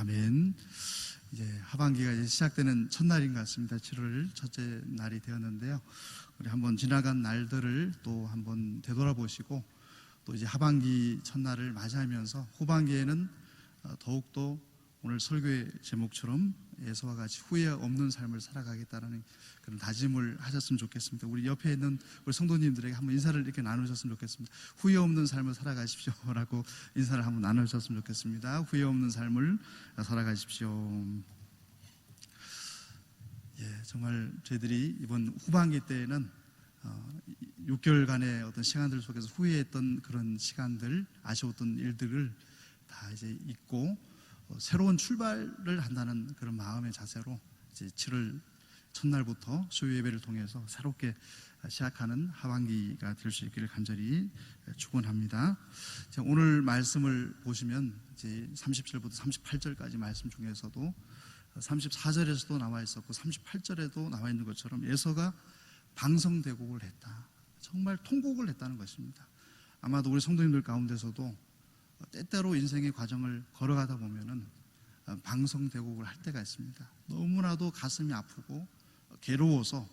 아멘. 이제 하반기가 이제 시작되는 첫날인 것 같습니다. 7월 첫째 날이 되었는데요. 우리 한번 지나간 날들을 또 한번 되돌아보시고 또 이제 하반기 첫날을 맞이하면서 후반기에는 더욱더 오늘 설교의 제목처럼 에서와 같이 후회 없는 삶을 살아가겠다는 그런 다짐을 하셨으면 좋겠습니다. 우리 옆에 있는 우리 성도님들에게 한번 인사를 이렇게 나누셨으면 좋겠습니다. 후회 없는 삶을 살아가십시오 라고 인사를 한번 나누셨으면 좋겠습니다. 후회 없는 삶을 살아가십시오. 정말 저희들이 이번 후반기 때에는 6개월간의 어떤 시간들 속에서 후회했던 그런 시간들, 아쉬웠던 일들을 다 이제 잊고 새로운 출발을 한다는 그런 마음의 자세로 이제 7월 첫날부터 수요 예배를 통해서 새롭게 시작하는 하반기가 될 수 있기를 간절히 축원합니다. 오늘 말씀을 보시면 이제 30절부터 38절까지 말씀 중에서도 34절에서도 나와 있었고 38절에도 나와 있는 것처럼 에서가 방성대곡을 했다. 정말 통곡을 했다는 것입니다. 아마도 우리 성도님들 가운데서도 때때로 인생의 과정을 걸어가다 보면은 방성대곡을 할 때가 있습니다. 너무나도 가슴이 아프고 괴로워서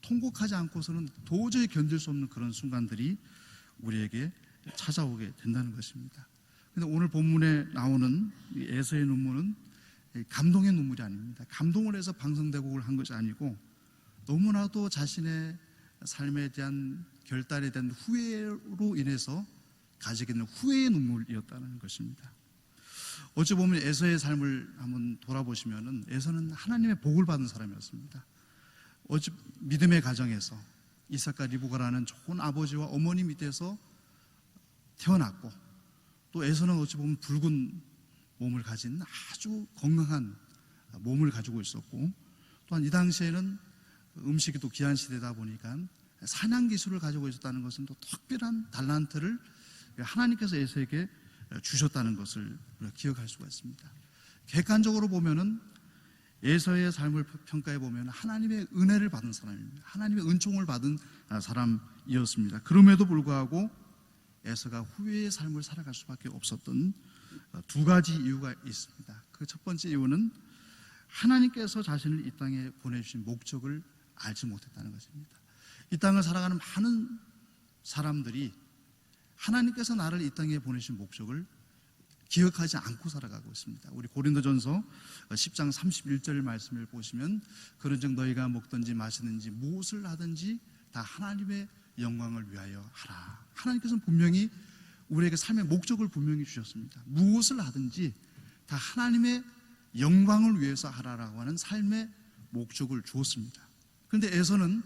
통곡하지 않고서는 도저히 견딜 수 없는 그런 순간들이 우리에게 찾아오게 된다는 것입니다. 그런데 오늘 본문에 나오는 에서의 눈물은 감동의 눈물이 아닙니다. 감동을 해서 방성대곡을 한 것이 아니고 너무나도 자신의 삶에 대한 결단에 대한 후회로 인해서 가지게 되는 후회의 눈물이었다는 것입니다. 어찌 보면 에서의 삶을 한번 돌아보시면은 에서는 하나님의 복을 받은 사람이었습니다. 어찌 믿음의 가정에서 이삭과 리브가라는 좋은 아버지와 어머니 밑에서 태어났고, 또 에서는 어찌 보면 붉은 몸을 가진 아주 건강한 몸을 가지고 있었고, 또한 이 당시에는 음식이 또 귀한 시대다 보니까 사냥 기술을 가지고 있었다는 것은 또 특별한 달란트를 하나님께서 에서에게 주셨다는 것을 기억할 수가 있습니다. 객관적으로 보면은 에서의 삶을 평가해 보면 하나님의 은혜를 받은 사람입니다. 하나님의 은총을 받은 사람이었습니다. 그럼에도 불구하고 에서가 후회의 삶을 살아갈 수밖에 없었던 두 가지 이유가 있습니다. 그 첫 번째 이유는 하나님께서 자신을 이 땅에 보내주신 목적을 알지 못했다는 것입니다. 이 땅을 살아가는 많은 사람들이 하나님께서 나를 이 땅에 보내신 목적을 기억하지 않고 살아가고 있습니다. 우리 고린도전서 10장 31절 말씀을 보시면 그런즉 너희가 먹든지 마시든지 무엇을 하든지 다 하나님의 영광을 위하여 하라. 하나님께서는 분명히 우리에게 삶의 목적을 분명히 주셨습니다. 무엇을 하든지 다 하나님의 영광을 위해서 하라라고 하는 삶의 목적을 주었습니다. 그런데 에서는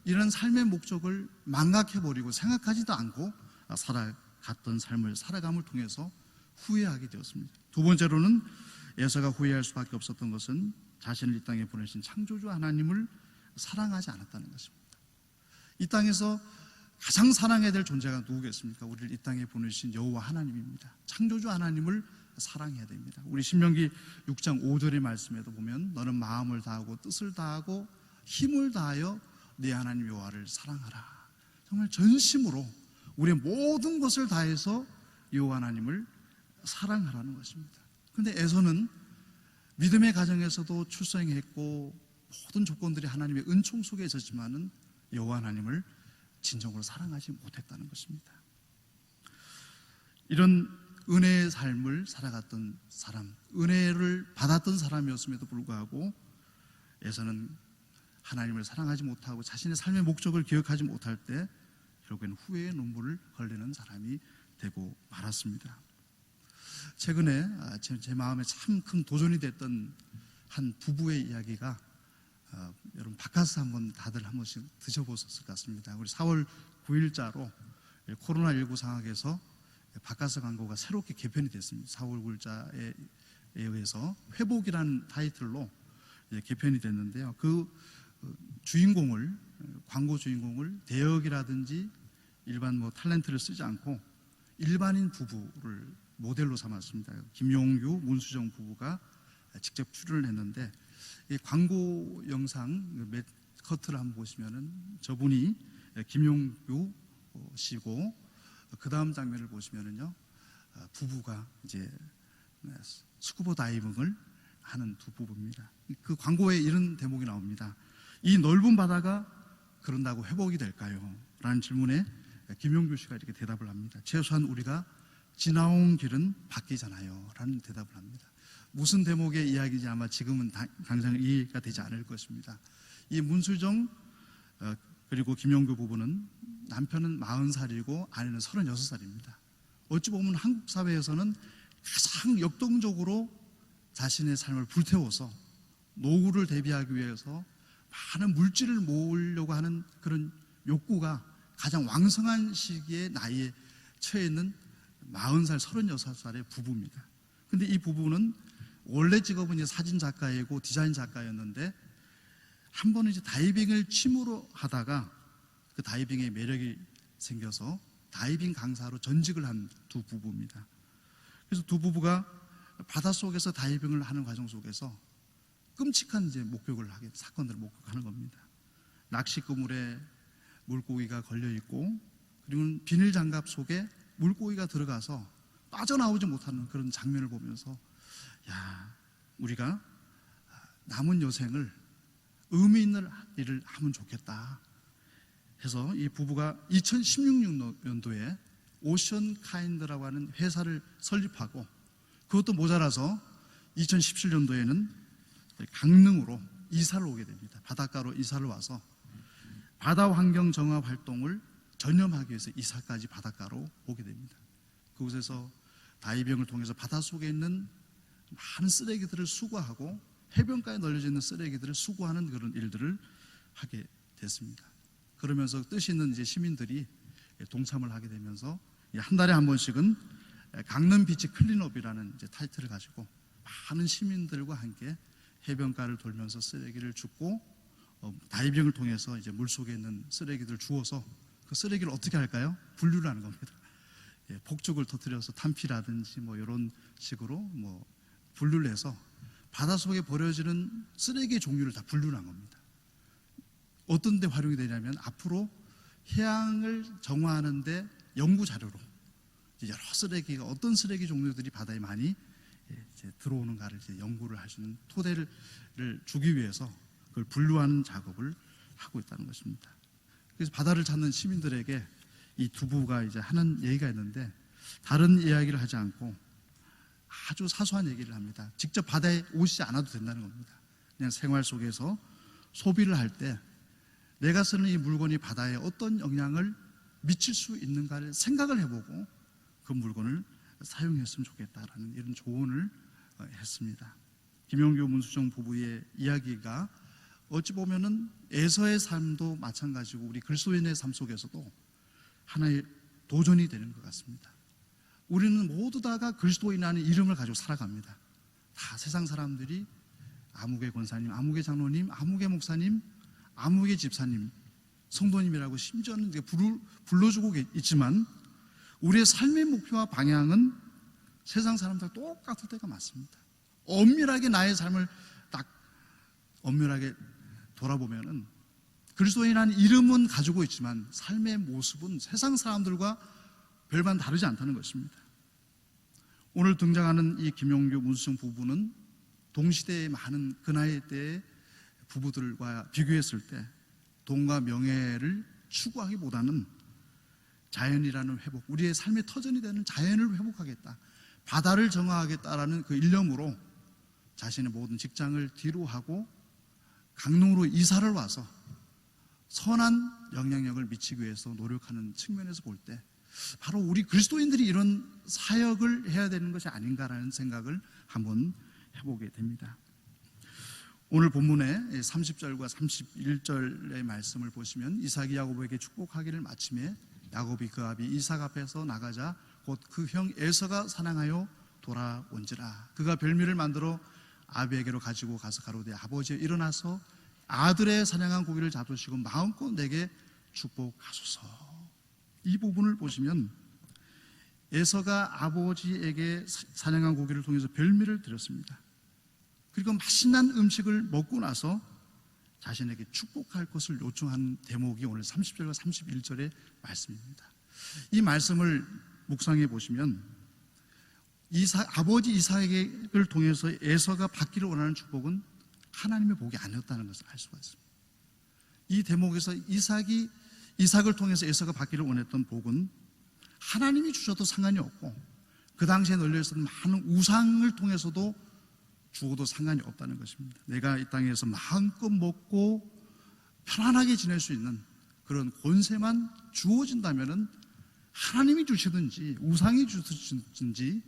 이런 삶의 목적을 망각해버리고 생각하지도 않고 살아갔던 삶을 살아감을 통해서 후회하게 되었습니다. 두 번째로는 에서가 후회할 수밖에 없었던 것은 자신을 이 땅에 보내신 창조주 하나님을 사랑하지 않았다는 것입니다. 이 땅에서 가장 사랑해야 될 존재가 누구겠습니까? 우리를 이 땅에 보내신 여호와 하나님입니다. 창조주 하나님을 사랑해야 됩니다. 우리 신명기 6장 5절의 말씀에도 보면 너는 마음을 다하고 뜻을 다하고 힘을 다하여 네 하나님 여호와를 사랑하라. 정말 전심으로 우리의 모든 것을 다해서 여호와 하나님을 사랑하라는 것입니다. 그런데 에서는 믿음의 가정에서도 출생했고 모든 조건들이 하나님의 은총 속에 있었지만은 여호와 하나님을 진정으로 사랑하지 못했다는 것입니다. 이런 은혜의 삶을 살아갔던 사람, 은혜를 받았던 사람이었음에도 불구하고 에서는 하나님을 사랑하지 못하고 자신의 삶의 목적을 기억하지 못할 때 결국에는 후회의 눈물을 흘리는 사람이 되고 말았습니다. 최근에 제 마음에 참 큰 도전이 됐던 한 부부의 이야기가 여러분 바카스 한번 다들 한 번씩 드셔보셨을 것 같습니다. 우리 4월 9일자로 코로나19 상황에서 바카스 광고가 새롭게 개편이 됐습니다. 4월 9일자에 의해서 회복이라는 타이틀로 개편이 됐는데요. 그 주인공을, 광고 주인공을 대역이라든지 일반 탤런트를 쓰지 않고 일반인 부부를 모델로 삼았습니다. 김용규, 문수정 부부가 직접 출연을 했는데 이 광고 영상 몇 커트를 한번 보시면은 저분이 김용규 씨고 그 다음 장면을 보시면은요 부부가 이제 스쿠버 다이빙을 하는 두 부부입니다. 그 광고에 이런 대목이 나옵니다. 이 넓은 바다가 그런다고 회복이 될까요? 라는 질문에 김용규 씨가 이렇게 대답을 합니다. 최소한 우리가 지나온 길은 바뀌잖아요. 라는 대답을 합니다. 무슨 대목의 이야기인지 아마 지금은 당장 이해가 되지 않을 것입니다. 이 문수정 그리고 김용규 부부는 남편은 40살이고 아내는 36살입니다. 어찌 보면 한국 사회에서는 가장 역동적으로 자신의 삶을 불태워서 노후를 대비하기 위해서 많은 물질을 모으려고 하는 그런 욕구가 가장 왕성한 시기에 나이에 처해 있는 40살, 36살의 부부입니다. 근데 이 부부는 원래 직업은 이제 사진 작가이고 디자인 작가였는데 한 번은 이제 다이빙을 취미로 하다가 그 다이빙의 매력이 생겨서 다이빙 강사로 전직을 한 두 부부입니다. 그래서 두 부부가 바닷속에서 다이빙을 하는 과정 속에서 끔찍한 이제 사건들을 목격하는 겁니다. 낚시 그물에 물고기가 걸려 있고 그리고 비닐 장갑 속에 물고기가 들어가서 빠져나오지 못하는 그런 장면을 보면서 우리가 남은 여생을 의미 있는 일을 하면 좋겠다 해서 이 부부가 2016년도에 오션 카인드라고 하는 회사를 설립하고 그것도 모자라서 2017년도에는 강릉으로 이사를 오게 됩니다. 바닷가로 이사를 와서 바다 환경 정화 활동을 전념하기 위해서 이사까지 바닷가로 오게 됩니다. 그곳에서 다이빙을 통해서 바닷속에 있는 많은 쓰레기들을 수거하고 해변가에 널려져 있는 쓰레기들을 수거하는 그런 일들을 하게 됐습니다. 그러면서 뜻 있는 이제 시민들이 동참을 하게 되면서 한 달에 한 번씩은 강릉 비치 클린업이라는 이제 타이틀을 가지고 많은 시민들과 함께 해변가를 돌면서 쓰레기를 줍고 다이빙을 통해서 이제 물속에 있는 쓰레기들을 주워서 그 쓰레기를 어떻게 할까요? 분류를 하는 겁니다. 폭죽을 터뜨려서 탄피라든지 이런 식으로 분류를 해서 바닷속에 버려지는 쓰레기 종류를 다 분류를 한 겁니다. 어떤 데 활용이 되냐면 앞으로 해양을 정화하는 데 연구 자료로 여러 쓰레기가 어떤 쓰레기 종류들이 바다에 많이 이제 들어오는가를 이제 연구를 할 수 있는 토대를 주기 위해서 그걸 분류하는 작업을 하고 있다는 것입니다. 그래서 바다를 찾는 시민들에게 이 두 부부가 이제 하는 얘기가 있는데 다른 이야기를 하지 않고 아주 사소한 얘기를 합니다. 직접 바다에 오시지 않아도 된다는 겁니다. 그냥 생활 속에서 소비를 할 때 내가 쓰는 이 물건이 바다에 어떤 영향을 미칠 수 있는가를 생각을 해보고 그 물건을 사용했으면 좋겠다라는 이런 조언을 했습니다. 김용규 문수정 부부의 이야기가 어찌 보면은 에서의 삶도 마찬가지고 우리 그리스도인의 삶 속에서도 하나의 도전이 되는 것 같습니다. 우리는 모두 다가 그리스도인이라는 이름을 가지고 살아갑니다. 다 세상 사람들이 아무개 권사님, 아무개 장로님, 아무개 목사님, 아무개 집사님, 성도님이라고 심지어는 불러주고 있지만 우리의 삶의 목표와 방향은 세상 사람들 똑같을 때가 많습니다. 엄밀하게 나의 삶을 딱 엄밀하게 돌아보면은 그리스도인이라는 이름은 가지고 있지만 삶의 모습은 세상 사람들과 별반 다르지 않다는 것입니다. 오늘 등장하는 이 김용규 문수정 부부는 동시대의 많은 그 나이 때의 부부들과 비교했을 때 돈과 명예를 추구하기보다는 자연이라는 회복, 우리의 삶의 터전이 되는 자연을 회복하겠다, 바다를 정화하겠다라는 그 일념으로 자신의 모든 직장을 뒤로 하고 강릉으로 이사를 와서 선한 영향력을 미치기 위해서 노력하는 측면에서 볼 때 바로 우리 그리스도인들이 이런 사역을 해야 되는 것이 아닌가라는 생각을 한번 해보게 됩니다. 오늘 본문의 30절과 31절의 말씀을 보시면 이삭이 야곱에게 축복하기를 마침에 야곱이 그 아비 이삭 앞에서 나가자 곧 그 형 에서가 사냥하여 돌아온지라. 그가 별미를 만들어 아비에게로 가지고 가서 가로되 아버지여 일어나서 아들의 사냥한 고기를 잡수시고 마음껏 내게 축복하소서. 이 부분을 보시면 에서가 아버지에게 사냥한 고기를 통해서 별미를 드렸습니다. 그리고 맛있는 음식을 먹고 나서 자신에게 축복할 것을 요청한 대목이 오늘 30절과 31절의 말씀입니다. 이 말씀을 묵상해 보시면 아버지 이삭을 통해서 에서가 받기를 원하는 축복은 하나님의 복이 아니었다는 것을 알 수가 있습니다. 이 대목에서 이삭을 통해서 에서가 받기를 원했던 복은 하나님이 주셔도 상관이 없고, 그 당시에 널려 있었던 많은 우상을 통해서도 주어도 상관이 없다는 것입니다. 내가 이 땅에서 마음껏 먹고 편안하게 지낼 수 있는 그런 권세만 주어진다면은 하나님이 주시든지 우상이 주시든지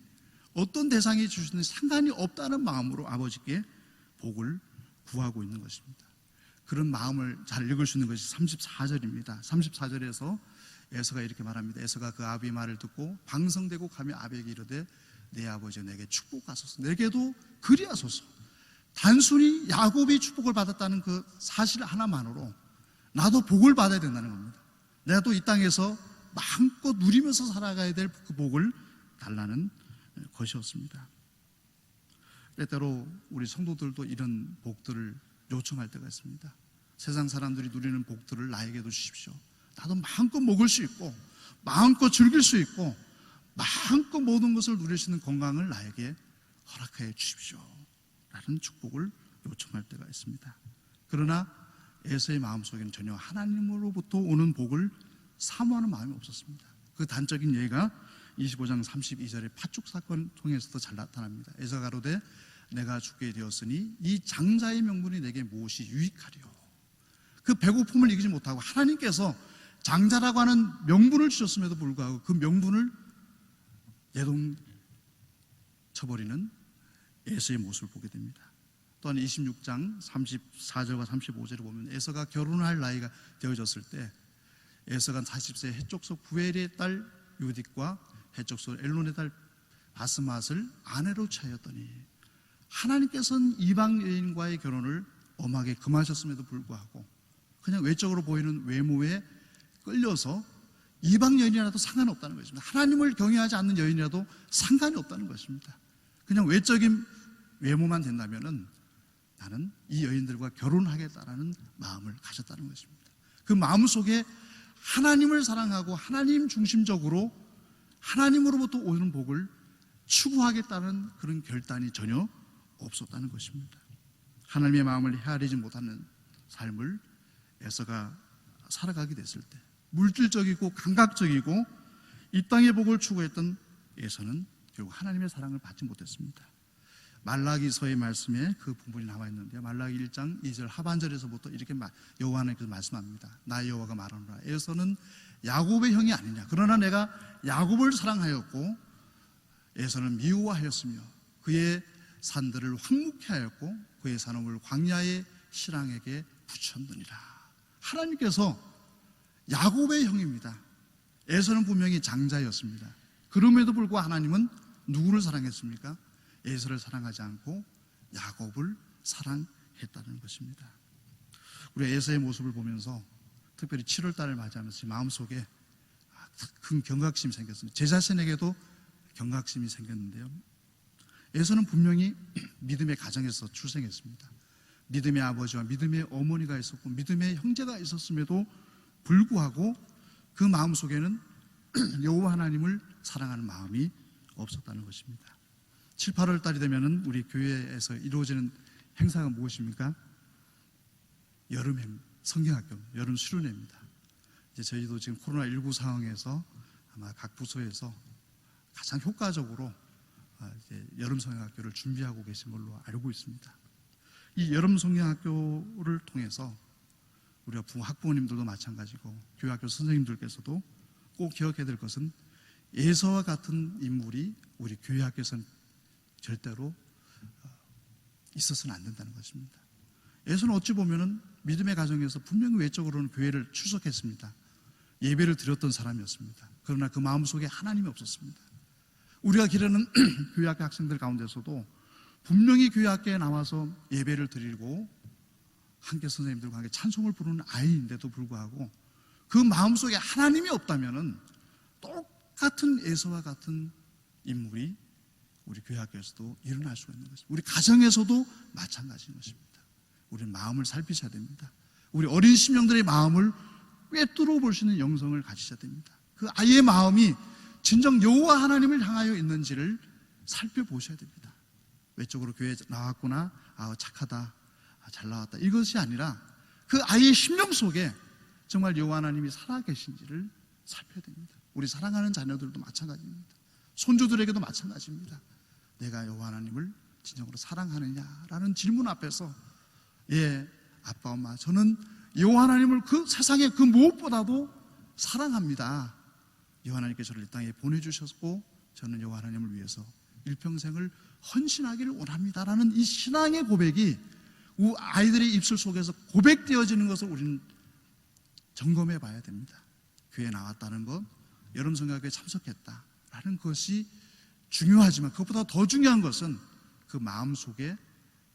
어떤 대상이 주시든지 상관이 없다는 마음으로 아버지께 복을 구하고 있는 것입니다. 그런 마음을 잘 읽을 수 있는 것이 34절입니다. 34절에서 에서가 이렇게 말합니다. 에서가 그 아비의 말을 듣고 방성되고 가며 아비에게 이르되 내 아버지 내게 축복하소서, 내게도 그리하소서. 단순히 야곱이 축복을 받았다는 그 사실 하나만으로 나도 복을 받아야 된다는 겁니다. 내가 또 이 땅에서 마음껏 누리면서 살아가야 될 그 복을 달라는 것이었습니다. 때때로 우리 성도들도 이런 복들을 요청할 때가 있습니다. 세상 사람들이 누리는 복들을 나에게도 주십시오. 나도 마음껏 먹을 수 있고 마음껏 즐길 수 있고 마음껏 모든 것을 누릴 수 있는 건강을 나에게 허락해 주십시오 라는 축복을 요청할 때가 있습니다. 그러나 에서의 마음속에는 전혀 하나님으로부터 오는 복을 사모하는 마음이 없었습니다. 그 단적인 예가 25장 32절의 팥죽 사건 통해서도 잘 나타납니다. 에서가 가로되 내가 죽게 되었으니 이 장자의 명분이 내게 무엇이 유익하리요. 그 배고픔을 이기지 못하고 하나님께서 장자라고 하는 명분을 주셨음에도 불구하고 그 명분을 내동쳐버리는 에서의 모습을 보게 됩니다. 또한 26장 34절과 35절을 보면 에서가 결혼할 나이가 되어졌을 때 에서가 40세 해족속 부엘의 딸 유딕과 해족속 엘론의 딸 바스맛을 아내로 취하였더니 하나님께서는 이방 여인과의 결혼을 엄하게 금하셨음에도 불구하고 그냥 외적으로 보이는 외모에 끌려서 이방 여인이라도 상관없다는 것입니다. 하나님을 경외하지 않는 여인이라도 상관이 없다는 것입니다. 그냥 외적인 외모만 된다면은 나는 이 여인들과 결혼하겠다라는 마음을 가졌다는 것입니다. 그 마음 속에 하나님을 사랑하고 하나님 중심적으로 하나님으로부터 오는 복을 추구하겠다는 그런 결단이 전혀 없었다는 것입니다. 하나님의 마음을 헤아리지 못하는 삶을 에서가 살아가게 됐을 때 물질적이고 감각적이고 이 땅의 복을 추구했던 에서는 결국 하나님의 사랑을 받지 못했습니다. 말라기서의 말씀에 그 부분이 나와 있는데요. 말라기 1장 2절 하반절에서부터 이렇게 여호와 하나님께서 말씀합니다. 나 여호와가 말하노라 에서는 야곱의 형이 아니냐. 그러나 내가 야곱을 사랑하였고 에서는 미워하였으며 그의 산들을 황무케 하였고 그의 산업을 광야의 실랑에게 붙였느니라. 하나님께서 야곱의 형입니다. 에서는 분명히 장자였습니다. 그럼에도 불구하고 하나님은 누구를 사랑했습니까? 에서를 사랑하지 않고 야곱을 사랑했다는 것입니다. 우리 에서의 모습을 보면서 특별히 7월달을 맞이하면서 마음속에 큰 경각심이 생겼습니다. 제 자신에게도 경각심이 생겼는데요. 에서는 분명히 믿음의 가정에서 출생했습니다. 믿음의 아버지와 믿음의 어머니가 있었고 믿음의 형제가 있었음에도 불구하고 그 마음속에는 여호와 하나님을 사랑하는 마음이 없었다는 것입니다. 7, 8월 달이 되면 우리 교회에서 이루어지는 행사가 무엇입니까? 여름 성경학교, 여름 수련회입니다. 이제 저희도 지금 코로나19 상황에서 아마 각 부서에서 가장 효과적으로 이제 여름 성경학교를 준비하고 계신 걸로 알고 있습니다. 이 여름 성경학교를 통해서 우리가 학부모님들도 마찬가지고 교회학교 선생님들께서도 꼭 기억해야 될 것은 에서와 같은 인물이 우리 교회학교에서는 절대로 있어서는 안 된다는 것입니다. 에서는 어찌 보면은 믿음의 가정에서 분명히 외적으로는 교회를 출석했습니다. 예배를 드렸던 사람이었습니다. 그러나 그 마음속에 하나님이 없었습니다. 우리가 기르는 교회학교 학생들 가운데서도 분명히 교회학교에 나와서 예배를 드리고 함께 선생님들과 함께 찬송을 부르는 아이인데도 불구하고 그 마음속에 하나님이 없다면은 똑같은 에서와 같은 인물이 우리 교회학교에서도 일어날 수가 있는 것입니다. 우리 가정에서도 마찬가지인 것입니다. 우리는 마음을 살피셔야 됩니다. 우리 어린 심령들의 마음을 꿰뚫어 볼 수 있는 영성을 가지셔야 됩니다. 그 아이의 마음이 진정 여호와 하나님을 향하여 있는지를 살펴보셔야 됩니다. 외적으로 교회에 나왔구나, 착하다, 잘 나왔다, 이것이 아니라 그 아이의 심령 속에 정말 여호와 하나님이 살아계신지를 살펴야 됩니다. 우리 사랑하는 자녀들도 마찬가지입니다. 손주들에게도 마찬가지입니다. 내가 여호와 하나님을 진정으로 사랑하느냐라는 질문 앞에서 아빠 엄마, 저는 여호와 하나님을 그 세상에 그 무엇보다도 사랑합니다. 여호와 하나님께 저를 이 땅에 보내주셨고 저는 여호와 하나님을 위해서 일평생을 헌신하기를 원합니다라는 이 신앙의 고백이 아이들의 입술 속에서 고백되어지는 것을 우리는 점검해 봐야 됩니다. 교회에 나왔다는 것, 여름 성가교에 참석했다라는 것이 중요하지만 그것보다 더 중요한 것은 그 마음 속에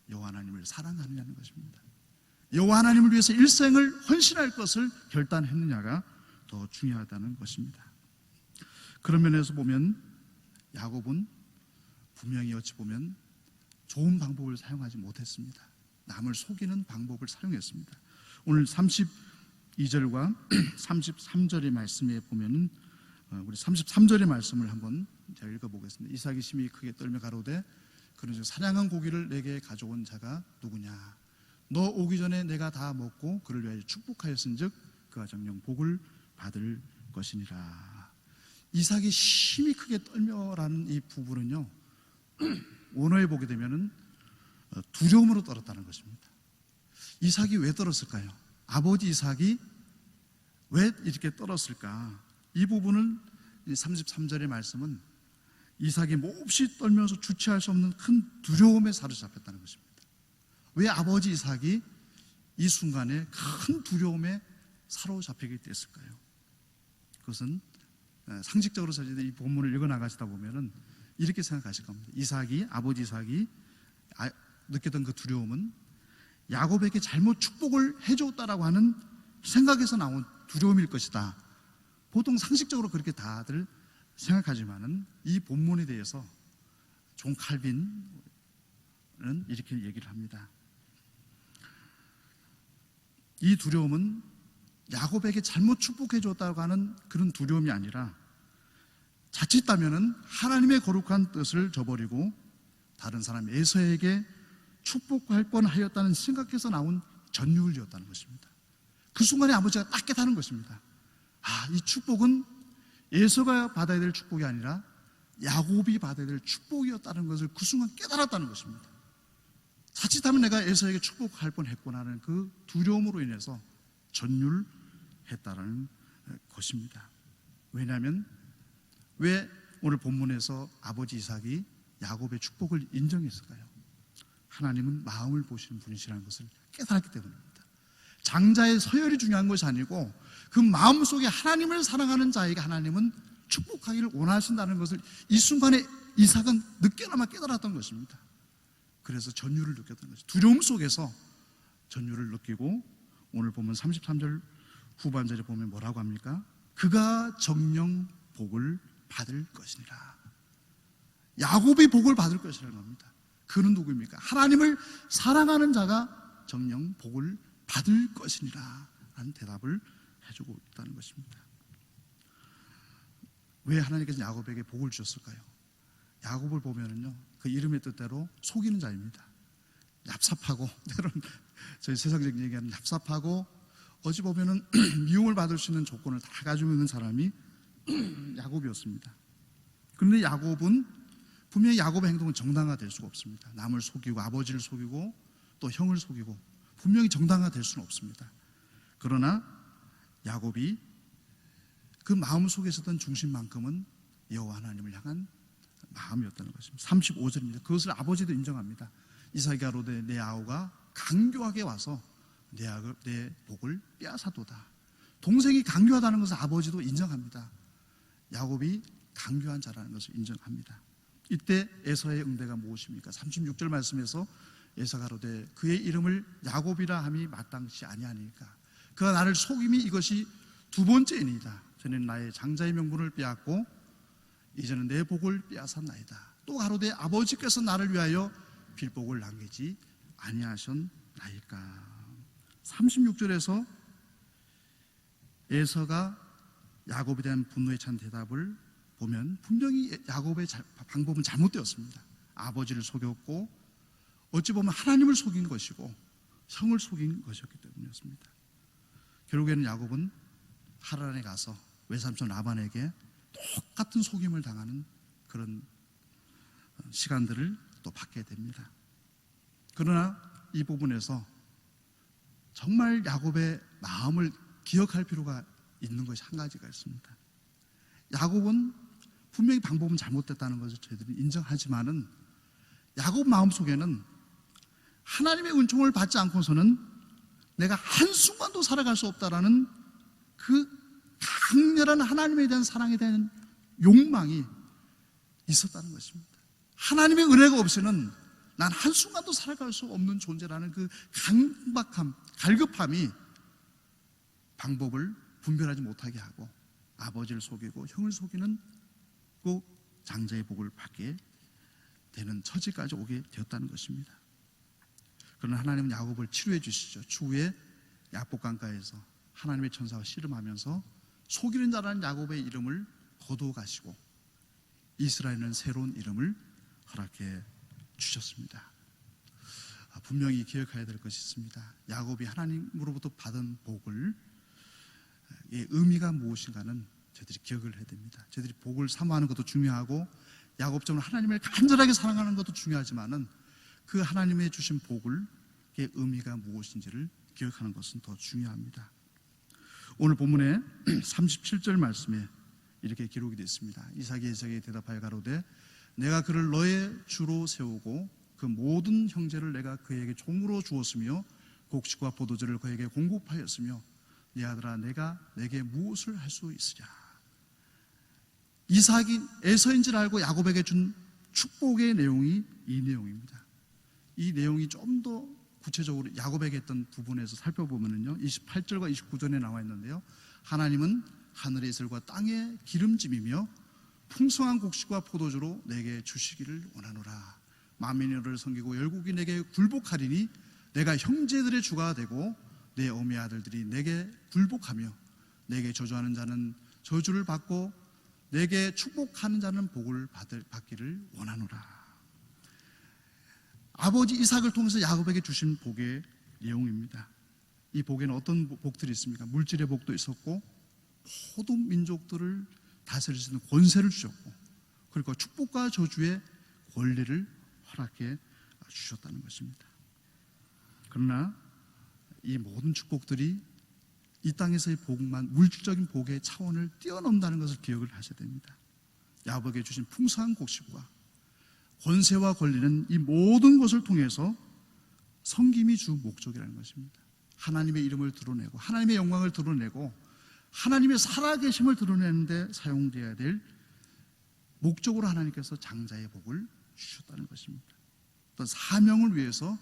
여호와 하나님을 사랑하느냐는 것입니다. 여호와 하나님을 위해서 일생을 헌신할 것을 결단했느냐가 더 중요하다는 것입니다. 그런 면에서 보면 야곱은 분명히 어찌 보면 좋은 방법을 사용하지 못했습니다. 남을 속이는 방법을 사용했습니다. 오늘 32절과 33절의 말씀에 보면은 우리 33절의 말씀을 한번 제가 읽어보겠습니다. 이삭이 심히 크게 떨며 가로되 그러므로 사냥한 고기를 내게 가져온 자가 누구냐? 너 오기 전에 내가 다 먹고 그를 위하여 축복하였은즉 그가 정녕 복을 받을 것이니라. 이삭이 심히 크게 떨며라는 이 부분은요, 원어에 보게 되면은 두려움으로 떨었다는 것입니다. 이삭이 왜 떨었을까요? 아버지 이삭이 왜 이렇게 떨었을까? 이 부분은 33절의 말씀은 이삭이 몹시 떨면서 주체할 수 없는 큰 두려움에 사로잡혔다는 것입니다. 왜 아버지 이삭이 이 순간에 큰 두려움에 사로잡히게 됐을까요? 그것은 상식적으로 사실 이 본문을 읽어 나가시다 보면은 이렇게 생각하실 겁니다. 아버지 이삭이 느꼈던 그 두려움은 야곱에게 잘못 축복을 해줬다라고 하는 생각에서 나온 두려움일 것이다. 보통 상식적으로 그렇게 다들 생각하지만은 이 본문에 대해서 존 칼빈은 이렇게 얘기를 합니다. 이 두려움은 야곱에게 잘못 축복해 줬다고 하는 그런 두려움이 아니라 자칫하면은 하나님의 거룩한 뜻을 저버리고 다른 사람 에서에게 축복할 뻔하였다는 생각에서 나온 전율이었다는 것입니다. 그 순간에 아버지가 딱 깨달은 것입니다. 이 축복은 에서가 받아야 될 축복이 아니라 야곱이 받아야 될 축복이었다는 것을 그 순간 깨달았다는 것입니다. 자칫하면 내가 에서에게 축복할 뻔했구나 하는 그 두려움으로 인해서 전율했다는 것입니다. 왜냐하면 왜 오늘 본문에서 아버지 이삭이 야곱의 축복을 인정했을까요? 하나님은 마음을 보시는 분이시라는 것을 깨달았기 때문입니다. 장자의 서열이 중요한 것이 아니고 그 마음속에 하나님을 사랑하는 자에게 하나님은 축복하기를 원하신다는 것을 이 순간에 이삭은 늦게나마 깨달았던 것입니다. 그래서 전율을 느꼈던 것이죠. 두려움 속에서 전율을 느끼고 오늘 보면 33절 후반절에 보면 뭐라고 합니까? 그가 정녕 복을 받을 것이니라. 야곱이 복을 받을 것이라는 겁니다. 그는 누구입니까? 하나님을 사랑하는 자가 정녕 복을 받을 것이니라 라는 대답을 해주고 있다는 것입니다. 왜 하나님께서 야곱에게 복을 주셨을까요? 야곱을 보면은요, 그 이름의 뜻대로 속이는 자입니다. 얍삽하고, 때로는 저희 세상적인 얘기하는 얍삽하고, 어찌 보면은 미움을 받을 수 있는 조건을 다 가지고 있는 사람이 야곱이었습니다. 그런데 야곱은 분명히 야곱의 행동은 정당화될 수가 없습니다. 남을 속이고 아버지를 속이고 또 형을 속이고 분명히 정당화될 수는 없습니다. 그러나 야곱이 그 마음 속에 있었던 중심만큼은 여호와 하나님을 향한 마음이었다는 것입니다. 35절입니다. 그것을 아버지도 인정합니다. 이삭이 가로되 내 아우가 강교하게 와서 내 복을 빼앗아도다. 동생이 강교하다는 것을 아버지도 인정합니다. 야곱이 강교한 자라는 것을 인정합니다. 이때 에서의 응대가 무엇입니까? 36절 말씀에서 에서가 가로되 그의 이름을 야곱이라 함이 마땅치 아니하니까 그가 나를 속임이 이것이 두 번째이니이다. 전에는 나의 장자의 명분을 빼앗고 이제는 내 복을 빼앗았나이다. 또 가로되 아버지께서 나를 위하여 빌복을 남기지 아니하셨나이까. 36절에서 에서가 야곱에 대한 분노에 찬 대답을 보면 분명히 야곱의 방법은 잘못되었습니다. 아버지를 속였고 어찌 보면 하나님을 속인 것이고 형을 속인 것이었기 때문이었습니다. 결국에는 야곱은 하란에 가서 외삼촌 라반에게 똑같은 속임을 당하는 그런 시간들을 또 받게 됩니다. 그러나 이 부분에서 정말 야곱의 마음을 기억할 필요가 있는 것이 한 가지가 있습니다. 야곱은 분명히 방법은 잘못됐다는 것을 저희들이 인정하지만은 야곱 마음속에는 하나님의 은총을 받지 않고서는 내가 한순간도 살아갈 수 없다라는 그 강렬한 하나님에 대한 사랑에 대한 욕망이 있었다는 것입니다. 하나님의 은혜가 없이는 난 한순간도 살아갈 수 없는 존재라는 그 강박함, 갈급함이 방법을 분별하지 못하게 하고 아버지를 속이고 형을 속이는 꼭 장자의 복을 받게 되는 처지까지 오게 되었다는 것입니다. 그러나 하나님은 야곱을 치료해 주시죠. 추후에 야복강가에서 하나님의 천사가 씨름하면서 속이는 자라는 야곱의 이름을 거두어 가시고 이스라엘은 새로운 이름을 허락해 주셨습니다. 분명히 기억해야 될 것이 있습니다. 야곱이 하나님으로부터 받은 복을 의미가 무엇인가는 저희들이 기억을 해야 됩니다. 저희들이 복을 사모하는 것도 중요하고 야곱처럼 하나님을 간절하게 사랑하는 것도 중요하지만은 그 하나님의 주신 복을 의미가 무엇인지를 기억하는 것은 더 중요합니다. 오늘 본문의 37절 말씀에 이렇게 기록이 되어 있습니다. 이삭이 에사에게 대답하여 가로되 내가 그를 너의 주로 세우고 그 모든 형제를 내가 그에게 종으로 주었으며 곡식과 포도주를 그에게 공급하였으며 네 아들아 내가 내게 무엇을 할 수 있으랴. 이삭이 에서인 줄 알고 야곱에게 준 축복의 내용이 이 내용입니다. 이 내용이 좀 더 구체적으로 야곱에게 했던 부분에서 살펴보면요 28절과 29절에 나와 있는데요, 하나님은 하늘의 이슬과 땅의 기름짐이며 풍성한 곡식과 포도주로 내게 주시기를 원하노라. 만민이 너를 섬기고 열국이 내게 굴복하리니 내가 형제들의 주가 되고 내 어미 아들들이 내게 굴복하며 내게 저주하는 자는 저주를 받고 내게 축복하는 자는 복을 받기를 원하노라. 아버지 이삭을 통해서 야곱에게 주신 복의 내용입니다. 이 복에는 어떤 복들이 있습니까? 물질의 복도 있었고 모든 민족들을 다스릴 수 있는 권세를 주셨고 그리고 축복과 저주의 권리를 허락해 주셨다는 것입니다. 그러나 이 모든 축복들이 이 땅에서의 복만 물질적인 복의 차원을 뛰어넘는다는 것을 기억을 하셔야 됩니다. 야곱에게 주신 풍성한 곡식과 권세와 권리는 이 모든 것을 통해서 섬김이 주 목적이라는 것입니다. 하나님의 이름을 드러내고 하나님의 영광을 드러내고 하나님의 살아계심을 드러내는 데 사용되어야 될 목적으로 하나님께서 장자의 복을 주셨다는 것입니다. 어떤 사명을 위해서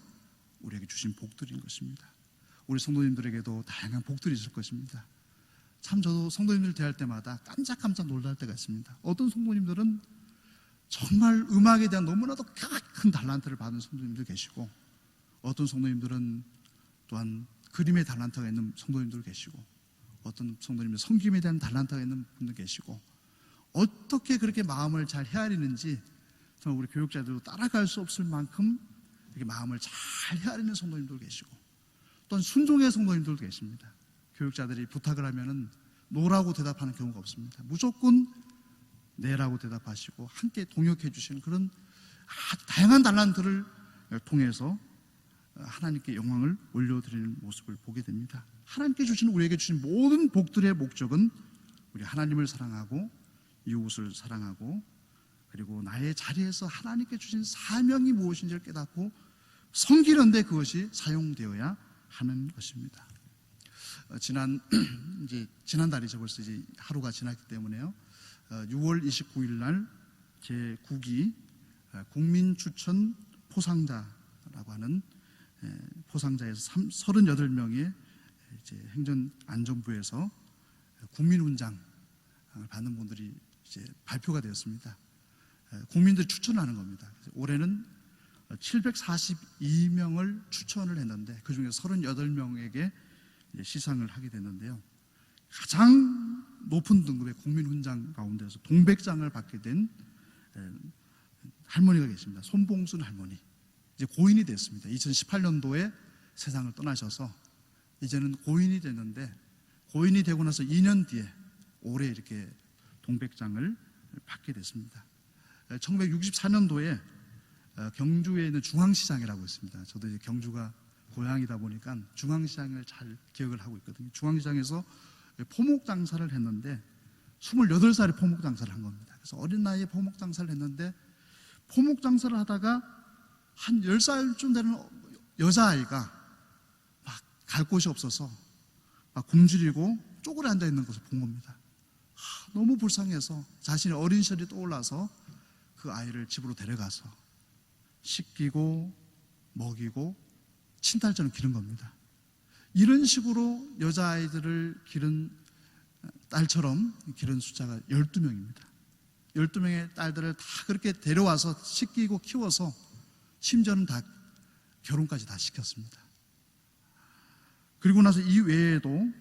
우리에게 주신 복들인 것입니다. 우리 성도님들에게도 다양한 복들이 있을 것입니다. 참 저도 성도님들 대할 때마다 깜짝깜짝 놀랄 때가 있습니다. 어떤 성도님들은 정말 음악에 대한 너무나도 큰 달란트를 받은 성도님들 계시고 어떤 성도님들은 또한 그림의 달란트가 있는 성도님들 계시고 어떤 성도님은 섬김에 대한 달란트가 있는 분들 계시고 어떻게 그렇게 마음을 잘 헤아리는지 정말 우리 교육자들도 따라갈 수 없을 만큼 이렇게 마음을 잘 헤아리는 성도님들 계시고 또한 순종의 성도님들도 계십니다. 교육자들이 부탁을 하면은 노라고 대답하는 경우가 없습니다. 무조건 네라고 대답하시고 함께 동역해 주시는 그런 아주 다양한 달란트를 통해서 하나님께 영광을 올려드리는 모습을 보게 됩니다. 하나님께 주시는 우리에게 주신 모든 복들의 목적은 우리 하나님을 사랑하고 이웃을 사랑하고 그리고 나의 자리에서 하나님께 주신 사명이 무엇인지를 깨닫고 섬기는 데 그것이 사용되어야 하는 것입니다. 지난달이죠. 벌써 이제 하루가 지났기 때문에요. 6월 29일 날 제9기 국민추천 포상자라고 하는 포상자에서 38명의 이제 행정안전부에서 국민훈장을 받는 분들이 이제 발표가 되었습니다. 국민들이 추천하는 겁니다. 올해는 742명을 추천을 했는데 그 중에 38명에게 시상을 하게 됐는데요. 가장 높은 등급의 국민훈장 가운데서 동백장을 받게 된 할머니가 계십니다. 손봉순 할머니. 이제 고인이 됐습니다. 2018년도에 세상을 떠나셔서 이제는 고인이 됐는데, 고인이 되고 나서 2년 뒤에 올해 이렇게 동백장을 받게 됐습니다. 1964년도에 경주에 있는 중앙시장이라고 있습니다. 저도 이제 경주가 고향이다 보니까 중앙시장을 잘 기억을 하고 있거든요. 중앙시장에서 포목 장사를 했는데 28살에 포목 장사를 한 겁니다. 그래서 어린 나이에 포목 장사를 했는데, 포목 장사를 하다가 한 10살쯤 되는 여자아이가 막 갈 곳이 없어서 막 굶주리고 쪼그려 앉아 있는 것을 본 겁니다. 너무 불쌍해서 자신의 어린 시절이 떠올라서 그 아이를 집으로 데려가서 씻기고 먹이고 친탈전을 기른 겁니다. 이런 식으로 여자아이들을 기른 딸처럼 기른 숫자가 12명입니다. 12명의 딸들을 다 그렇게 데려와서 씻기고 키워서 심지어는 다 결혼까지 다 시켰습니다. 그리고 나서 이 외에도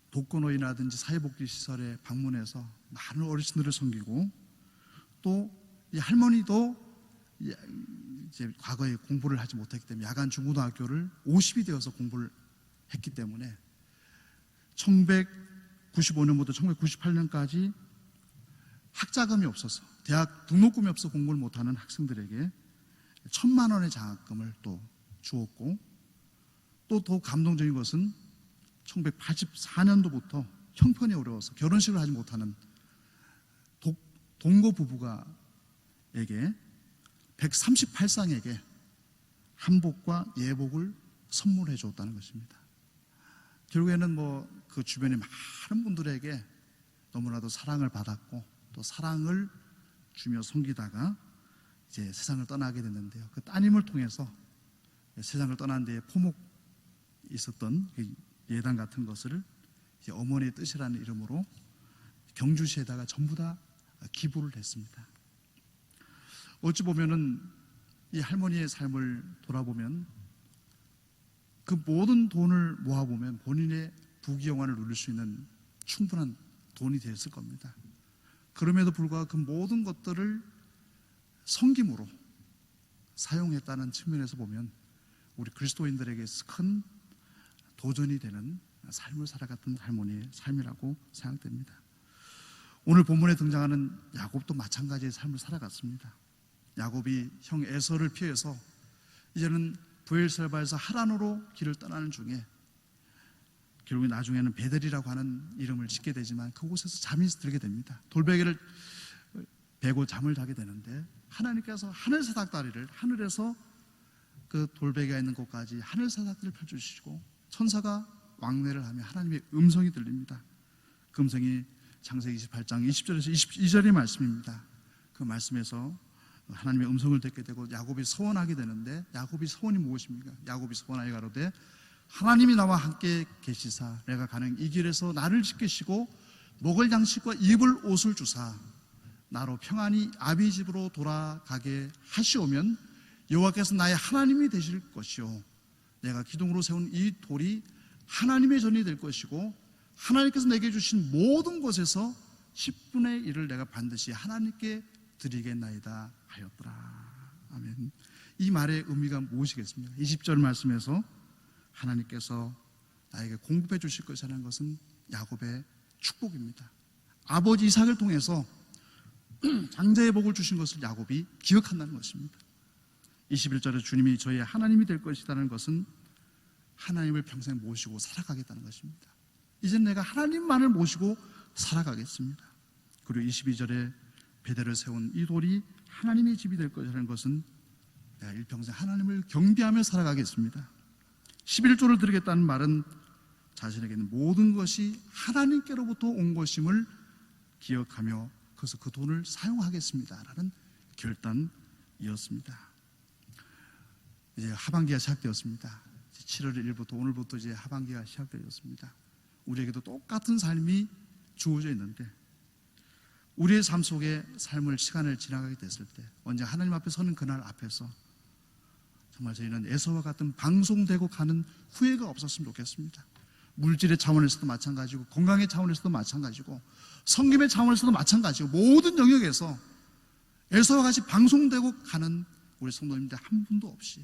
독거노인이라든지 사회복지시설에 방문해서 많은 어르신들을 섬기고, 또 이 할머니도 이제 과거에 공부를 하지 못했기 때문에 야간 중고등학교를 50이 되어서 공부를 했기 때문에 1995년부터 1998년까지 학자금이 없어서, 대학 등록금이 없어 공부를 못하는 학생들에게 1,000만 원의 장학금을 또 주었고, 또 더 감동적인 것은 1984년도부터 형편이 어려워서 결혼식을 하지 못하는 동거 부부가에게 138쌍에게 한복과 예복을 선물해 줬다는 것입니다. 결국에는 그 주변의 많은 분들에게 너무나도 사랑을 받았고, 또 사랑을 주며 섬기다가 이제 세상을 떠나게 됐는데요. 그 따님을 통해서 세상을 떠난 데에 포목 있었던 그 예단 같은 것을 이제 어머니의 뜻이라는 이름으로 경주시에다가 전부 다 기부를 했습니다. 어찌 보면은 이 할머니의 삶을 돌아보면 그 모든 돈을 모아보면 본인의 부귀영화를 누릴 수 있는 충분한 돈이 됐을 겁니다. 그럼에도 불구하고 그 모든 것들을 섬김으로 사용했다는 측면에서 보면 우리 그리스도인들에게 큰 도전이 되는 삶을 살아갔던 할머니의 삶이라고 생각됩니다. 오늘 본문에 등장하는 야곱도 마찬가지의 삶을 살아갔습니다. 야곱이 형 에서를 피해서 이제는 브엘세바에서 하란으로 길을 떠나는 중에 결국 나중에는 베델이라고 하는 이름을 짓게 되지만 그곳에서 잠이 들게 됩니다. 돌베개를 베고 잠을 자게 되는데 하나님께서 하늘 사닥다리를, 하늘에서 그 돌베개가 있는 곳까지 하늘 사닥다리를 펼쳐주시고 천사가 왕래를 하며 하나님의 음성이 들립니다. 그 음성이 창세기 28장 20절에서 22절의 말씀입니다. 그 말씀에서 하나님의 음성을 듣게 되고 야곱이 서원하게 되는데, 야곱이 서원이 무엇입니까? 야곱이 서원하여 가로되 하나님이 나와 함께 계시사 내가 가는 이 길에서 나를 지키시고 먹을 양식과 입을 옷을 주사 나로 평안히 아비 집으로 돌아가게 하시오면 여호와께서 나의 하나님이 되실 것이요 내가 기둥으로 세운 이 돌이 하나님의 전이 될 것이고 하나님께서 내게 주신 모든 것에서 10분의 1을 내가 반드시 하나님께 드리겠나이다 하였더라. 아멘. 이 말의 의미가 무엇이겠습니까? 20절 말씀에서 하나님께서 나에게 공급해 주실 것이라는 것은 야곱의 축복입니다. 아버지 이삭을 통해서 장자의 복을 주신 것을 야곱이 기억한다는 것입니다. 21절에 주님이 저희의 하나님이 될 것이라는 것은 하나님을 평생 모시고 살아가겠다는 것입니다. 이제는 내가 하나님만을 모시고 살아가겠습니다. 그리고 22절에 베델을 세운 이 돌이 하나님의 집이 될 것이라는 것은 내가 일평생 하나님을 경배하며 살아가겠습니다. 11조를 드리겠다는 말은 자신에게는 모든 것이 하나님께로부터 온 것임을 기억하며 그래서 그 돈을 사용하겠습니다라는 결단이었습니다. 이제 하반기가 시작되었습니다. 7월 1일부터 오늘부터 이제 하반기가 시작되었습니다. 우리에게도 똑같은 삶이 주어져 있는데 우리의 삶 속에 시간을 지나가게 됐을 때 언제 하나님 앞에 서는 그날 앞에서 정말 저희는 에서와 같은 방송되고 가는 후회가 없었으면 좋겠습니다. 물질의 차원에서도 마찬가지고 건강의 차원에서도 마찬가지고 섬김의 차원에서도 마찬가지고 모든 영역에서 에서와 같이 방송되고 가는 우리 성도님들 한 분도 없이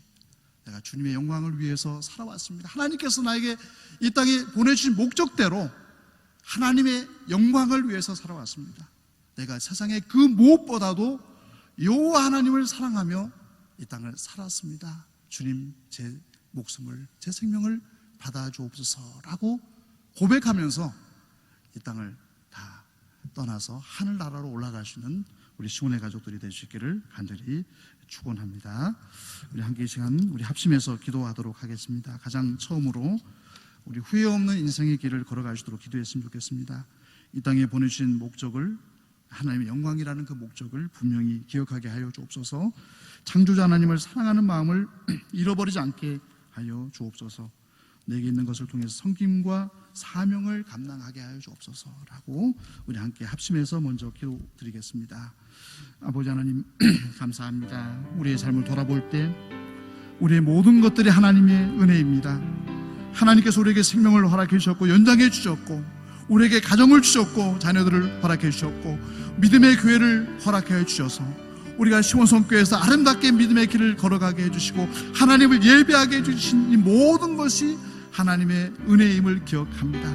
내가 주님의 영광을 위해서 살아왔습니다. 하나님께서 나에게 이 땅에 보내주신 목적대로 하나님의 영광을 위해서 살아왔습니다. 내가 세상의 그 무엇보다도 여호와 하나님을 사랑하며 이 땅을 살았습니다. 주님, 제 목숨을, 제 생명을 받아주옵소서라고 고백하면서 이 땅을 다 떠나서 하늘나라로 올라가시는 우리 시온의 가족들이 될 수 있기를 간절히 축원합니다. 우리 함께 이 시간 우리 합심해서 기도하도록 하겠습니다. 가장 처음으로 우리 후회 없는 인생의 길을 걸어갈 수 있도록 기도했으면 좋겠습니다. 이 땅에 보내주신 목적을, 하나님의 영광이라는 그 목적을 분명히 기억하게 하여 주옵소서. 창조자 하나님을 사랑하는 마음을 잃어버리지 않게 하여 주옵소서. 내게 있는 것을 통해서 섬김과 사명을 감당하게 하여 주옵소서라고 우리 함께 합심해서 먼저 기도드리겠습니다. 아버지 하나님, 감사합니다. 우리의 삶을 돌아볼 때 우리의 모든 것들이 하나님의 은혜입니다. 하나님께서 우리에게 생명을 허락해 주셨고 연장해 주셨고 우리에게 가정을 주셨고 자녀들을 허락해 주셨고 믿음의 교회를 허락해 주셔서 우리가 시온성교회에서 아름답게 믿음의 길을 걸어가게 해주시고 하나님을 예배하게 해주신 이 모든 것이 하나님의 은혜임을 기억합니다.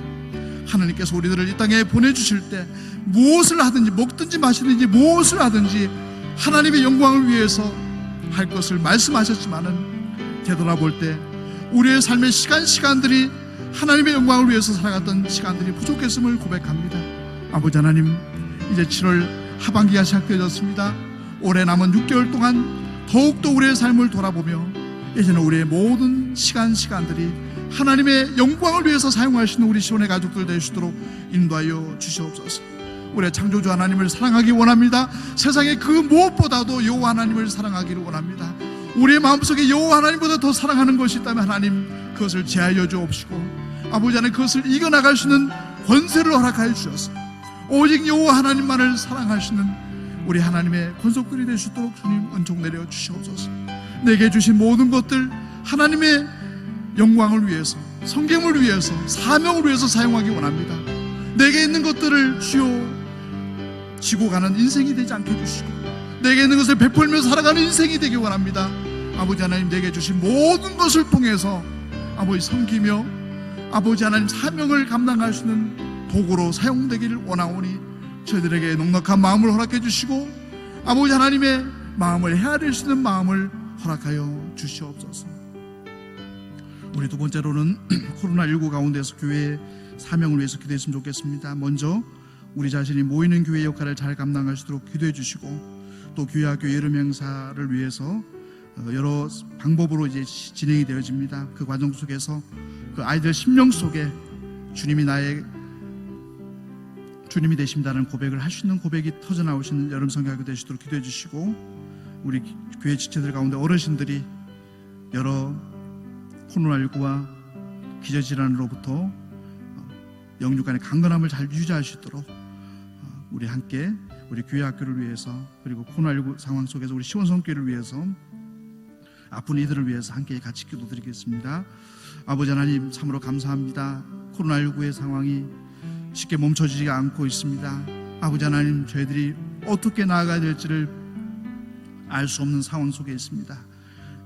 하나님께서 우리들을 이 땅에 보내주실 때 무엇을 하든지 먹든지 마시든지 무엇을 하든지 하나님의 영광을 위해서 할 것을 말씀하셨지만은 되돌아볼 때 우리의 삶의 시간들이 하나님의 영광을 위해서 살아갔던 시간들이 부족했음을 고백합니다. 아버지 하나님, 이제 7월 하반기가 시작되었습니다. 올해 남은 6개월 동안 더욱더 우리의 삶을 돌아보며 이제는 우리의 모든 시간들이 하나님의 영광을 위해서 사용하시는 우리 시온의 가족들 되시도록 인도하여 주시옵소서. 우리의 창조주 하나님을 사랑하기 원합니다. 세상의 그 무엇보다도 여호와 하나님을 사랑하기를 원합니다. 우리의 마음속에 여호와 하나님보다 더 사랑하는 것이 있다면 하나님 그것을 제하여 주옵시고 아버지 하나님 그것을 이겨나갈 수 있는 권세를 허락하여 주셔서 오직 여호와 하나님만을 사랑하시는 우리 하나님의 권속들이 될 수 있도록 주님 은총 내려 주시옵소서. 내게 주신 모든 것들 하나님의 영광을 위해서, 성경을 위해서, 사명을 위해서 사용하기 원합니다. 내게 있는 것들을 주여 지고 가는 인생이 되지 않게 해주시고 내게 있는 것을 베풀며 살아가는 인생이 되기 원합니다. 아버지 하나님, 내게 주신 모든 것을 통해서 아버지 섬기며 아버지 하나님 사명을 감당할 수 있는 도구로 사용되기를 원하오니 저희들에게 넉넉한 마음을 허락해 주시고 아버지 하나님의 마음을 헤아릴 수 있는 마음을 허락하여 주시옵소서. 우리 두 번째로는 코로나19 가운데서 교회의 사명을 위해서 기도했으면 좋겠습니다. 먼저 우리 자신이 모이는 교회 역할을 잘 감당할 수 있도록 기도해 주시고 또 교회학교 여름 행사를 위해서 여러 방법으로 이제 진행이 되어집니다. 그 과정 속에서 그 아이들 심령 속에 주님이 나의 주님이 되신다는 고백을 할 수 있는 고백이 터져나오시는 여름 성교학교 되시도록 기도해 주시고 우리 교회 지체들 가운데 어르신들이 여러 코로나19와 기저질환으로부터 영육간의 강건함을 잘 유지할 수 있도록 우리 함께 우리 교회 학교를 위해서 그리고 코로나19 상황 속에서 우리 시온성교회를 위해서 아픈 이들을 위해서 함께 같이 기도드리겠습니다. 아버지 하나님, 참으로 감사합니다. 코로나19의 상황이 쉽게 멈춰지지가 않고 있습니다. 아버지 하나님, 저희들이 어떻게 나아가야 될지를 알 수 없는 상황 속에 있습니다.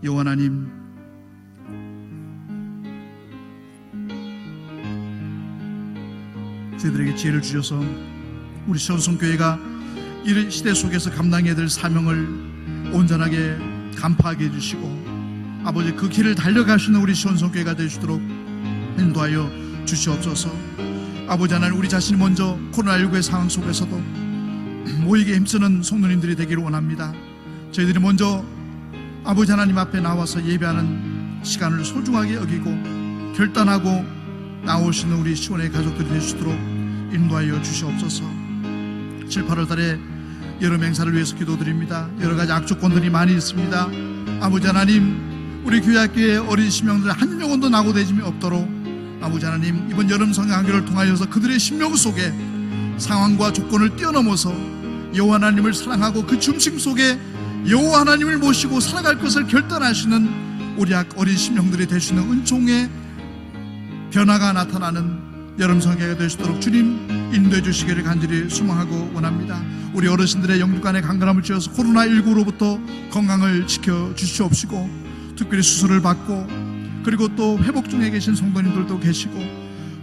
여호와 하나님, 저희들에게 지혜를 주셔서 우리 시온성교회가 이 시대 속에서 감당해야 될 사명을 온전하게 간파하게 해주시고 아버지 그 길을 달려가시는 우리 시온성교회가 되시도록 인도하여 주시옵소서. 아버지 하나님, 우리 자신이 먼저 코로나19의 상황 속에서도 모이게 힘쓰는 성도님들이 되기를 원합니다. 저희들이 먼저 아버지 하나님 앞에 나와서 예배하는 시간을 소중하게 여기고 결단하고 나오시는 우리 시온의 가족들이 되시도록 인도하여 주시옵소서. 7, 8월 달에 여름 행사를 위해서 기도드립니다. 여러 가지 악조건들이 많이 있습니다. 아버지 하나님, 우리 교회학교의 어린 심령들 한 명도 낙오되짐이 없도록 아버지 하나님, 이번 여름 성경학교를 통하여서 그들의 심령 속에 상황과 조건을 뛰어넘어서 여호와 하나님을 사랑하고 그 중심 속에 여호와 하나님을 모시고 살아갈 것을 결단하시는 우리 어린 심령들이 되시는 은총의 변화가 나타나는 여름 성회가 될 수 있도록 주님 인도해 주시기를 간절히 소망하고 원합니다. 우리 어르신들의 영육간의 강건함을 주셔서 코로나19로부터 건강을 지켜주시옵시고, 특별히 수술을 받고 그리고 또 회복 중에 계신 성도님들도 계시고,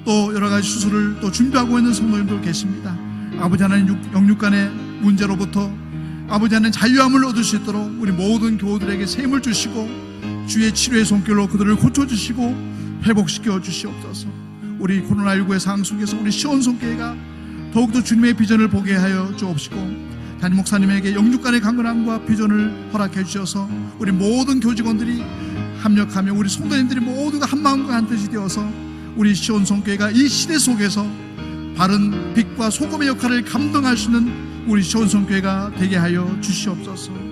또 여러 가지 수술을 또 준비하고 있는 성도님도 계십니다. 아버지 하나님, 영육간의 문제로부터 아버지 하나님 자유함을 얻을 수 있도록 우리 모든 교우들에게 새 힘을 주시고, 주의 치료의 손길로 그들을 고쳐주시고 회복시켜 주시옵소서. 우리 코로나19의 상황 속에서 우리 시온성교회가 더욱더 주님의 비전을 보게 하여 주옵시고, 담임 목사님에게 영육간의 강건함과 비전을 허락해 주셔서 우리 모든 교직원들이 합력하며 우리 성도님들이 모두가 한마음과 한뜻이 되어서 우리 시온성교회가 이 시대 속에서 바른 빛과 소금의 역할을 감당할 수 있는 우리 시온성교회가 되게 하여 주시옵소서.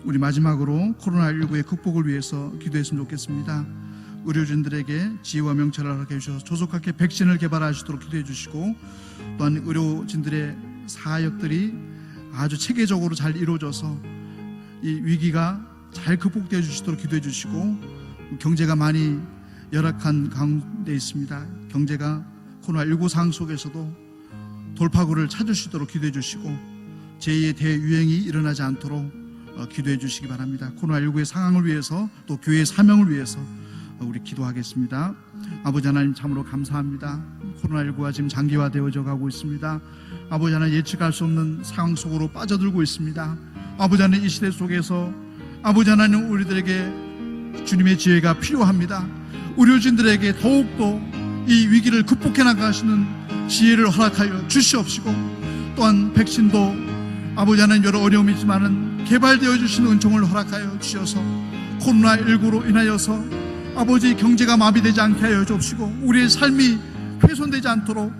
우리 마지막으로 코로나19의 극복을 위해서 기도했으면 좋겠습니다. 의료진들에게 지혜와 명철을 허락해 주셔서 조속하게 백신을 개발할 수 있도록 기도해 주시고, 또한 의료진들의 사역들이 아주 체계적으로 잘 이루어져서 이 위기가 잘 극복되어 주시도록 기도해 주시고, 경제가 많이 열악한 가운데 있습니다. 경제가 코로나19 상황 속에서도 돌파구를 찾을 수 있도록 기도해 주시고, 제2의 대유행이 일어나지 않도록 기도해 주시기 바랍니다. 코로나19의 상황을 위해서, 또 교회의 사명을 위해서 우리 기도하겠습니다. 아버지 하나님, 참으로 감사합니다. 코로나19가 지금 장기화되어져 가고 있습니다. 아버지 하나님, 예측할 수 없는 상황 속으로 빠져들고 있습니다. 아버지 하나님, 이 시대 속에서 아버지 하나님, 우리들에게 주님의 지혜가 필요합니다. 의료진들에게 더욱더 이 위기를 극복해 나가시는 지혜를 허락하여 주시옵시고, 또한 백신도 아버지 하나님 여러 어려움이 있지만은 개발되어 주시는 은총을 허락하여 주셔서 코로나19로 인하여서 아버지 경제가 마비되지 않게 하여 주옵시고, 우리의 삶이 훼손되지 않도록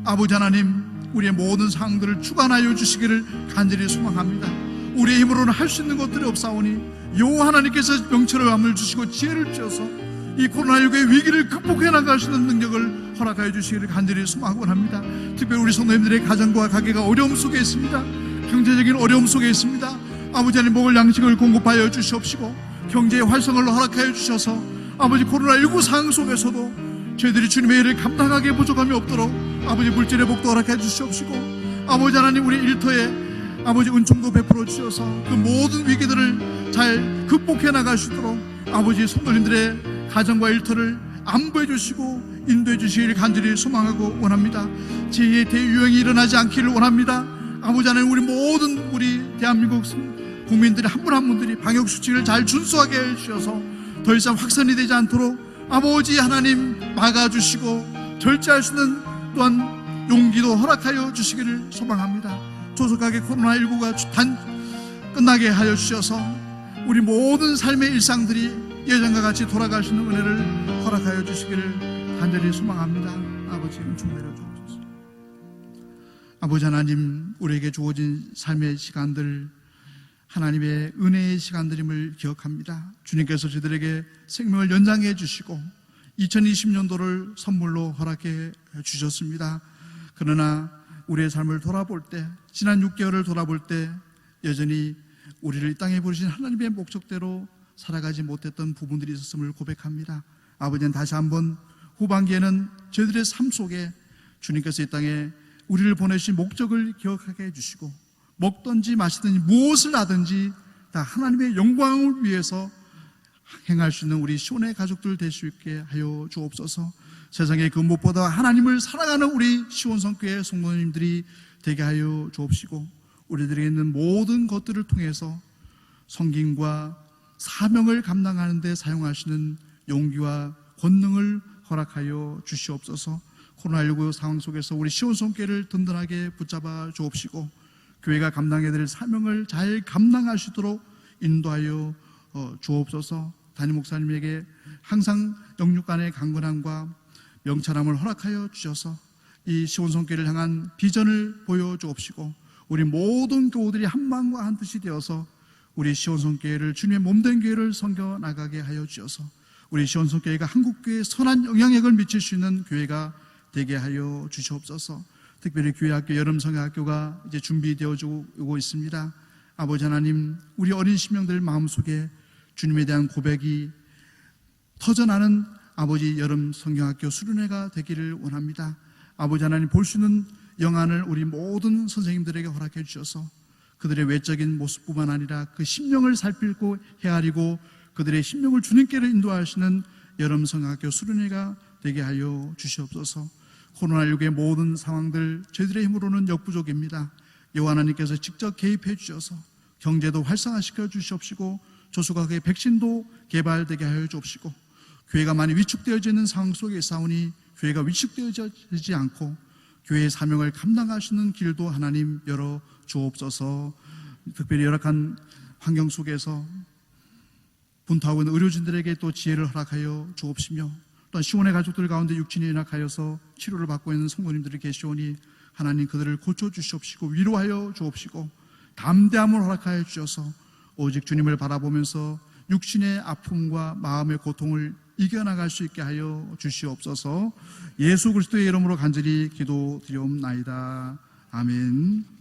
아버지 하나님 우리의 모든 상황들을 주관하여 주시기를 간절히 소망합니다. 우리의 힘으로는 할 수 있는 것들이 없사오니 여호와 하나님께서 명철함을 주시고 지혜를 주셔서 이 코로나19의 위기를 극복해 나갈 수 있는 능력을 허락하여 주시기를 간절히 소망하고 합니다. 특별히 우리 성도님들의 가정과 가게가 어려움 속에 있습니다. 경제적인 어려움 속에 있습니다. 아버지 하나님, 먹을 양식을 공급하여 주시옵시고, 경제의 활성을 허락하여 주셔서 아버지 코로나19 상황 속에서도 저희들이 주님의 일을 감당하기에 부족함이 없도록 아버지 물질의 복도 허락해 주시옵시고, 아버지 하나님 우리 일터에 아버지 은총도 베풀어 주셔서 그 모든 위기들을 잘 극복해 나갈 수 있도록 아버지 성도님들의 가정과 일터를 안보해 주시고 인도해 주시기를 간절히 소망하고 원합니다. 제2의 대유행이 일어나지 않기를 원합니다. 아버지 하나님, 우리 모든 우리 대한민국 국민들이 한 분 한 분들이 방역수칙을 잘 준수하게 해주셔서 더 이상 확산이 되지 않도록 아버지 하나님 막아주시고 절제할 수 있는 또한 용기도 허락하여 주시기를 소망합니다. 조속하게 코로나19가 끝나게 하여 주셔서 우리 모든 삶의 일상들이 예전과 같이 돌아갈 수 있는 은혜를 허락하여 주시기를 간절히 소망합니다. 아버지, 은총 내려 주옵소서. 아버지 하나님, 우리에게 주어진 삶의 시간들 하나님의 은혜의 시간들임을 기억합니다. 주님께서 저희들에게 생명을 연장해 주시고 2020년도를 선물로 허락해 주셨습니다. 그러나 우리의 삶을 돌아볼 때, 지난 6개월을 돌아볼 때 여전히 우리를 이 땅에 부르신 하나님의 목적대로 살아가지 못했던 부분들이 있었음을 고백합니다. 아버지는 다시 한번 후반기에는 저희들의 삶 속에 주님께서 이 땅에 우리를 보내신 목적을 기억하게 해주시고, 먹든지 마시든지 무엇을 하든지 다 하나님의 영광을 위해서 행할 수 있는 우리 시온의 가족들 될 수 있게 하여 주옵소서. 세상에 그 무엇보다 하나님을 사랑하는 우리 시온성교회 성도님들이 되게 하여 주옵시고, 우리들에게 있는 모든 것들을 통해서 성김과 사명을 감당하는 데 사용하시는 용기와 권능을 허락하여 주시옵소서. 코로나19 상황 속에서 우리 시온성교회를 든든하게 붙잡아 주옵시고, 교회가 감당해야 될 사명을 잘 감당할 수 있도록 인도하여 주옵소서. 담임 목사님에게 항상 영육간의 강건함과 명철함을 허락하여 주셔서 이 시온성교회를 향한 비전을 보여주옵시고, 우리 모든 교우들이 한 마음과 한 뜻이 되어서 우리 시온성교회를 주님의 몸된 교회를 섬겨 나가게 하여 주셔서 우리 시온성교회가 한국교회에 선한 영향력을 미칠 수 있는 교회가 되게 하여 주시옵소서. 특별히 교회학교 여름성회학교가 이제 준비되어지고 있습니다. 아버지 하나님, 우리 어린 심령들 마음속에 주님에 대한 고백이 터져나는 아버지 여름 성경학교 수련회가 되기를 원합니다. 아버지 하나님, 볼 수 있는 영안을 우리 모든 선생님들에게 허락해 주셔서 그들의 외적인 모습뿐만 아니라 그 심령을 살피고 헤아리고 그들의 심령을 주님께로 인도하시는 여름 성경학교 수련회가 되게 하여 주시옵소서. 코로나19의 모든 상황들 저희들의 힘으로는 역부족입니다. 여호와 하나님께서 직접 개입해 주셔서 경제도 활성화시켜 주시옵시고 조수각의 백신도 개발되게 하여 주옵시고 교회가 많이 위축되어져 있는 상황 속에 있사오니 교회가 위축되어지지 않고 교회의 사명을 감당하시는 길도 하나님 열어 주옵소서. 특별히 열악한 환경 속에서 분투하고 있는 의료진들에게 또 지혜를 허락하여 주옵시며 또한 시온의 가족들 가운데 육신이 연약하여서 치료를 받고 있는 성도님들이 계시오니 하나님 그들을 고쳐주시옵시고 위로하여 주옵시고 담대함을 허락하여 주셔서 오직 주님을 바라보면서 육신의 아픔과 마음의 고통을 이겨나갈 수 있게 하여 주시옵소서. 예수 그리스도의 이름으로 간절히 기도드리옵나이다. 아멘.